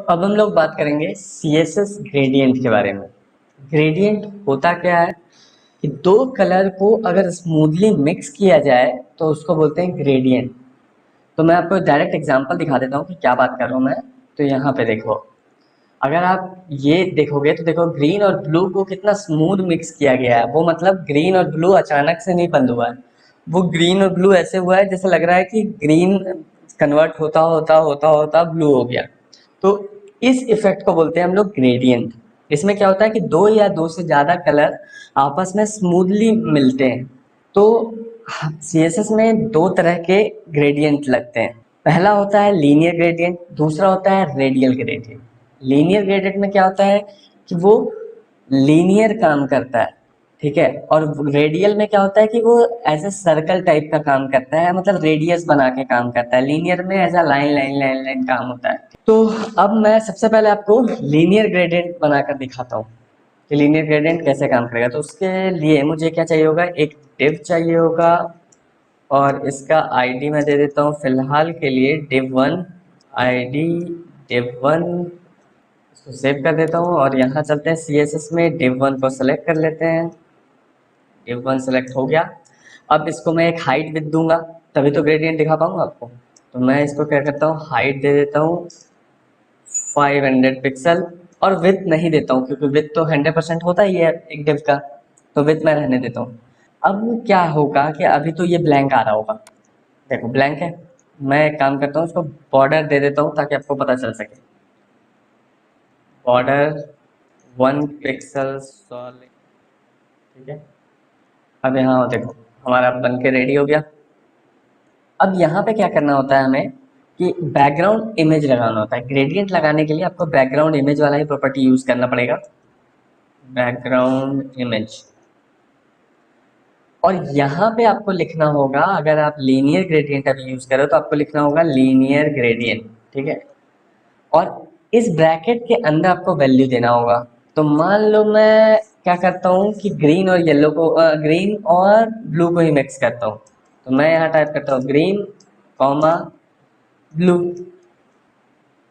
अब हम लोग बात करेंगे सीएसएस ग्रेडियंट के बारे में। ग्रेडियंट होता क्या है कि दो कलर को अगर स्मूथली मिक्स किया जाए तो उसको बोलते हैं ग्रेडियंट। तो मैं आपको डायरेक्ट एग्जांपल दिखा देता हूँ कि क्या बात कर रहा हूँ मैं। तो यहाँ पे देखो, अगर आप ये देखोगे तो देखो ग्रीन और ब्लू को कितना स्मूथ मिक्स किया गया है। वो मतलब ग्रीन और ब्लू अचानक से नहीं बंद हुआ है, वो ग्रीन और ब्लू ऐसे हुआ है जैसे लग रहा है कि ग्रीन कन्वर्ट होता होता होता होता ब्लू हो गया। तो इस इफेक्ट को बोलते हैं हम लोग ग्रेडियंट। इसमें क्या होता है कि दो या दो से ज़्यादा कलर आपस में स्मूथली मिलते हैं। तो सीएसएस में दो तरह के ग्रेडियंट लगते हैं। पहला होता है लीनियर ग्रेडियंट, दूसरा होता है रेडियल ग्रेडियंट। लीनियर ग्रेडियंट में क्या होता है कि वो लीनियर काम करता है, ठीक है। और रेडियल में क्या होता है कि वो एज ए सर्कल टाइप का काम करता है, मतलब रेडियस बना के काम करता है। लीनियर में as a line line line line काम होता है। तो अब मैं सबसे पहले आपको लीनियर ग्रेडियंट बनाकर दिखाता हूँ कि लीनियर ग्रेडियंट कैसे काम करेगा। तो उसके लिए मुझे क्या चाहिए होगा, एक डिव चाहिए होगा और इसका आईडी मैं दे देता हूँ फिलहाल के लिए div1 आईडी div1। इसको सेव कर देता हूँ और यहाँ चलते हैं सीएसएस में div1 को सेलेक्ट कर लेते हैं। div1 सेलेक्ट हो गया। अब इसको मैं एक हाइट विथ दूंगा, तभी तो ग्रेडियंट दिखा पाऊंगा आपको। तो मैं इसको क्या करता हूँ, हाइट दे देता हूँ 500 पिक्सल और विथ नहीं देता हूँ क्योंकि विथ तो 100% होता ही है एक डिव का, तो विथ मैं रहने देता हूँ। अब क्या होगा कि अभी तो ये ब्लैंक आ रहा होगा, देखो ब्लैंक है। मैं एक काम करता हूँ, उसको बॉर्डर दे देता हूँ ताकि आपको पता चल सके। बॉर्डर 1 पिक्सल सॉलिड, ठीक है। अब यहाँ देखो हमारा बन के रेडी हो गया। अब यहाँ पे क्या करना होता है हमें कि बैकग्राउंड इमेज लगाना होता है। ग्रेडियंट लगाने के लिए आपको बैकग्राउंड इमेज वाला ही प्रॉपर्टी यूज करना पड़ेगा, बैकग्राउंड इमेज। और यहाँ पे आपको लिखना होगा, अगर आप लीनियर ग्रेडियंट अभी यूज करो तो आपको लिखना होगा लीनियर ग्रेडियंट, ठीक है। और इस ब्रैकेट के अंदर आपको वैल्यू देना होगा। तो मान लो मैं क्या करता हूँ कि ग्रीन और येलो को ग्रीन और ब्लू को ही मिक्स करता हूँ। तो मैं यहाँ टाइप करता हूँ ग्रीन कॉमा ब्लू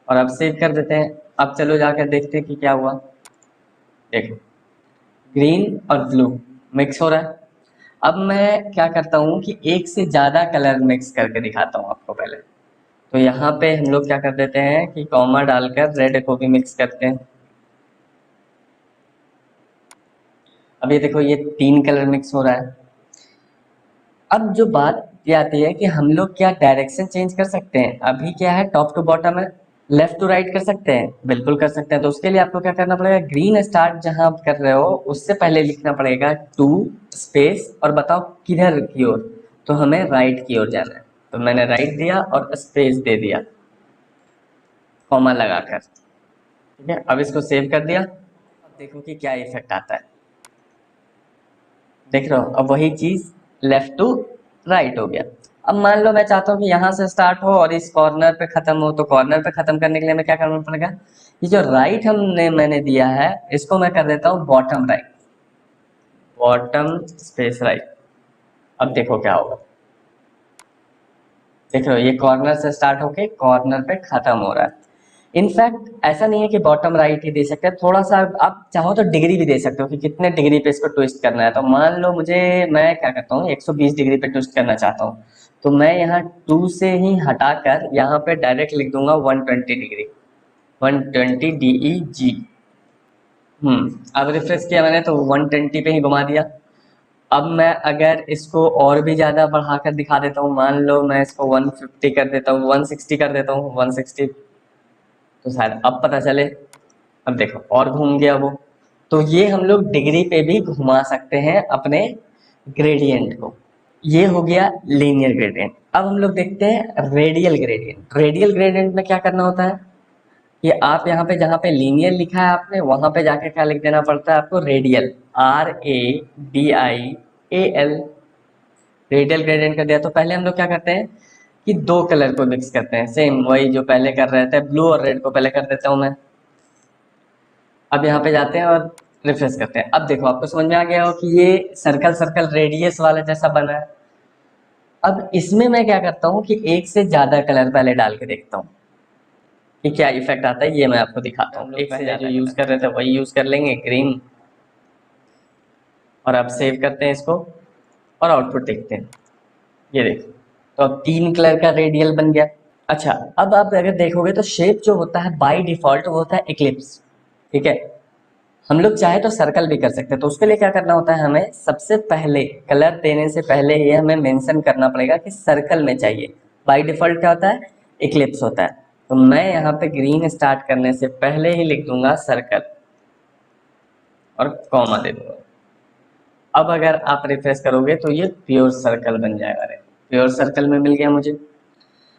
और अब सेव कर देते हैं। अब चलो जाकर देखते हैं कि क्या हुआ। देखो ग्रीन और ब्लू मिक्स हो रहा है। अब मैं क्या करता हूँ कि एक से ज़्यादा कलर मिक्स करके दिखाता हूँ आपको पहले। तो यहाँ पे हम लोग क्या कर देते हैं कि कॉमा डालकर रेड को भी मिक्स करते हैं। अब ये देखो ये 3 कलर मिक्स हो रहा है। अब जो बात ये आती है कि हम लोग क्या डायरेक्शन चेंज कर सकते हैं। अभी क्या है, टॉप टू बॉटम है, लेफ्ट टू राइट कर सकते हैं, बिल्कुल कर सकते हैं। तो उसके लिए आपको क्या करना पड़ेगा, ग्रीन स्टार्ट जहां आप कर रहे हो उससे पहले लिखना पड़ेगा 2 स्पेस और बताओ किधर की ओर। तो हमें राइट की ओर जाना है, तो मैंने राइट दिया और स्पेस दे दिया कॉमा लगाकर, ठीक है। अब इसको सेव कर दिया। अब देखो कि क्या इफेक्ट आता है, देख रहे हो। अब वही चीज लेफ्ट टू राइट हो गया। अब मान लो मैं चाहता हूँ कि यहाँ से स्टार्ट हो और इस कॉर्नर पे खत्म हो, तो कॉर्नर पे खत्म करने के लिए हमें क्या करना पड़ेगा, ये जो राइट हमने मैंने दिया है इसको मैं कर देता हूँ bottom right, bottom space right. अब देखो क्या होगा, देख रहे हो ये कॉर्नर से स्टार्ट होके कॉर्नर पे खत्म हो रहा है। इनफैक्ट ऐसा नहीं है कि बॉटम राइट ही दे सकते हैं, थोड़ा सा आप चाहो तो डिग्री भी दे सकते हो कि कितने डिग्री पे इसको ट्विस्ट करना है। तो मान लो मुझे, मैं क्या करता हूँ 120 डिग्री पे ट्विस्ट करना चाहता हूँ, तो मैं यहाँ 2 से ही हटाकर यहाँ पे डायरेक्ट लिख दूंगा 120 डिग्री, 120 DEG। अब रिफ्रेश किया मैंने तो 120 पे ही घुमा दिया। अब मैं अगर इसको और भी ज़्यादा बढ़ाकर दिखा देता हूँ, मान लो मैं इसको 150 कर देता हूँ, 160 कर देता हूँ, 160, तो शायद अब पता चले। अब देखो और घूम गया वो। तो ये हम लोग डिग्री पे भी घुमा सकते हैं अपने ग्रेडियंट को। ये हो गया लीनियर ग्रेडियंट। अब हम लोग देखते हैं रेडियल ग्रेडियंट। रेडियल ग्रेडियंट में क्या करना होता है कि आप यहाँ पे जहाँ पे लीनियर लिखा है आपने वहां पे जाके क्या लिख देना पड़ता है आपको, रेडियल, RADIAL। रेडियल ग्रेडियंट कर दिया। तो पहले हम लोग क्या करते हैं कि दो कलर को मिक्स करते हैं, सेम वही जो पहले कर रहे थे, ब्लू और रेड को पहले कर देता हूँ मैं। अब यहाँ पे जाते हैं और रिफ्रेश करते हैं। अब देखो आपको समझ में आ गया हो कि ये सर्कल सर्कल रेडियस वाला जैसा बना है। अब इसमें मैं क्या करता हूँ कि एक से ज्यादा कलर पहले डाल के देखता हूँ। कि क्या इफेक्ट आता है, ये मैं आपको दिखाता हूँ। एक पहले जो यूज कर रहे थे वही यूज कर लेंगे, ग्रीन, और अब सेव करते हैं इसको और आउटपुट देखते हैं। ये देखिए, तो अब 3 कलर का रेडियल बन गया। अच्छा, अब आप अगर देखोगे तो शेप जो होता है बाय डिफॉल्ट वो होता है इक्लिप्स, ठीक है। हम लोग चाहे तो सर्कल भी कर सकते हैं, तो उसके लिए क्या करना होता है, हमें सबसे पहले कलर देने से पहले ये हमें मेंशन करना पड़ेगा कि सर्कल में चाहिए। बाय डिफॉल्ट क्या होता है, इक्लिप्स होता है। तो मैं यहाँ पे ग्रीन स्टार्ट करने से पहले ही लिख दूंगा सर्कल और कॉमा दे दूंगा। अब अगर आप रिफ्रेश करोगे तो ये प्योर सर्कल बन जाएगा। प्योर सर्कल में मिल गया मुझे।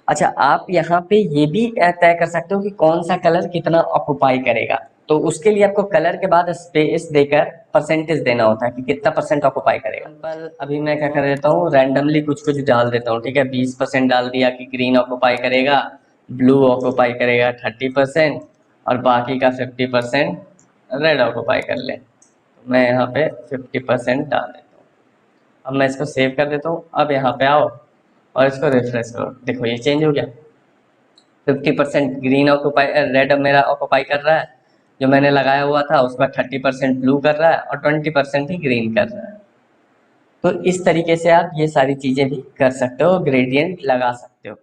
अच्छा, आप यहाँ पे ये भी तय कर सकते हो कि कौन सा कलर कितना ऑक्युपाई करेगा। तो उसके लिए आपको कलर के बाद स्पेस देकर परसेंटेज देना होता है कि कितना परसेंट ऑक्युपाई करेगा। पर अभी मैं क्या कर देता हूँ, रैंडमली कुछ कुछ डाल देता हूँ, ठीक है। 20% डाल दिया कि ग्रीन ऑक्युपाई करेगा, ब्लू ऑक्युपाई करेगा 30%, और बाकी का 50% रेड ऑक्युपाई कर ले। तो मैं यहाँ पे 50% डाल देता हूँ। अब मैं इसको सेव कर देता हूँ। अब यहाँ पे आओ और इसको रिफ्रेश करो, देखो ये चेंज हो गया। 50% ग्रीन ऑक्युपाई, रेड मेरा ऑक्युपाई कर रहा है, जो मैंने लगाया हुआ था उसका 30% ब्लू कर रहा है और 20% ही ग्रीन कर रहा है। तो इस तरीके से आप ये सारी चीजें भी कर सकते हो, ग्रेडियंट लगा सकते हो।